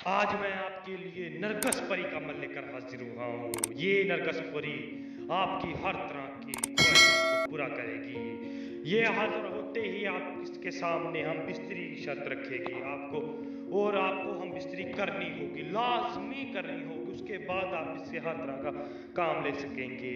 आज मैं आपके लिए नरगस परी का अमल लेकर हाजिर हुआ हूँ। ये नरगस परी आपकी हर तरह की ख्वाहिश को पूरा करेगी। ये हाजिर होते ही आप इसके सामने हम बिस्तरी की शर्त रखेगी आपको, और आपको हम बिस्तरी करनी होगी, लाजमी करनी होगी। उसके बाद आप इससे हर तरह का काम ले सकेंगे।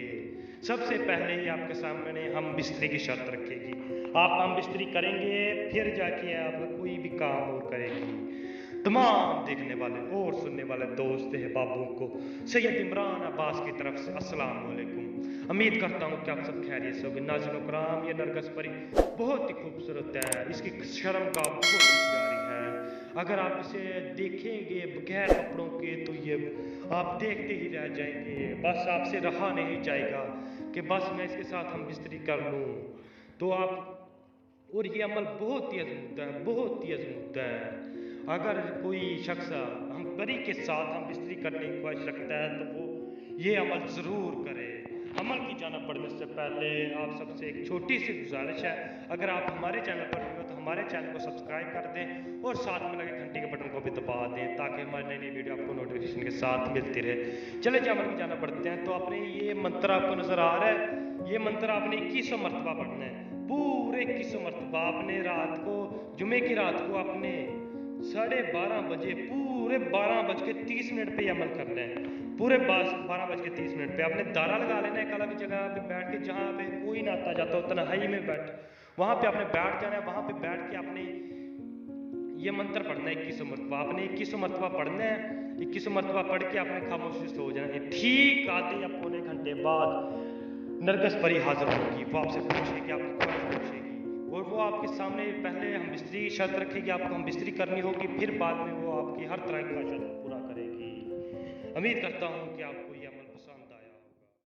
सबसे पहले ही आपके सामने हम बिस्तरी की शर्त रखेगी। आप हम बिस्तरी करेंगे, फिर जाके आप कोई भी काम और करेंगी। तमाम देखने वाले और सुनने वाले दोस्त अहबाबों को सैयद इमरान अब्बास की तरफ से अस्सलाम वालेकुम। उम्मीद करता हूँ कि आप सब खैरियत से होंगे। नाज़रीन कराम, ये नरगस परी बहुत ही खूबसूरत है, इसकी शर्मगाह बहुत ही प्यारी है। अगर आप इसे देखेंगे बगैर कपड़ों के तो ये आप देखते ही रह जाएंगे, बस आपसे रहा नहीं जाएगा कि बस मैं इसके साथ हम बिस्तरी कर लूँ। तो आप, और ये अमल बहुत ही अजमूदा है, बहुत ही अजमूदा है। अगर कोई शख्स हम परी के साथ हम बिस्तरी करने की ख्वाहिश रखता है तो वो ये अमल ज़रूर करे। अमल की जाना पड़ने से पहले आप सबसे एक छोटी सी गुजारिश है, अगर आप हमारे चैनल पर नहीं हो तो हमारे चैनल को सब्सक्राइब कर दें और साथ में लगे घंटी के बटन को भी दबा दें, ताकि हमारी नई नई वीडियो आपको नोटिफिकेशन के साथ मिलती रहे। चले जी अमल की जाना पढ़ते हैं। तो आपने ये मंत्र आपको नज़र आ रहा है, ये मंत्र आपने 2100 मरतबा पढ़ना है, पूरे 2100 मरतबा। आपने रात को, जुमे की रात को आपने 12:30 बजे, पूरे 12:30 पे अमल करना है। पूरे 12:30 पे आपने दारा लगा लेना है एक अलग जगह पे बैठ के, जहाँ पे कोई ना आता जाता हो, तन्हाई में बैठ, वहाँ पे आपने बैठ जाना है। वहाँ पे बैठ के आपने ये मंत्र पढ़ना है 2100 मरतबा। आपने 2100 मरतबा पढ़ना है। 2100 मरतबा पढ़ के आपने खामोशी से हो जाना है। ठीक आधे या पौने घंटे बाद नरगस परी हाजिर होगी। वो आपसे पूछेगी, आपकी ख्वाहिश पूछेगी, और वो आपके सामने पहले हम बिस्तरी की शर्त रखेगी, आपको हम बिस्तरी करनी होगी, फिर बाद में वो आपकी हर तरह की ख्वाहिश पूरा करेगी। उम्मीद करता हूँ कि आपको ये अमल पसंद आए।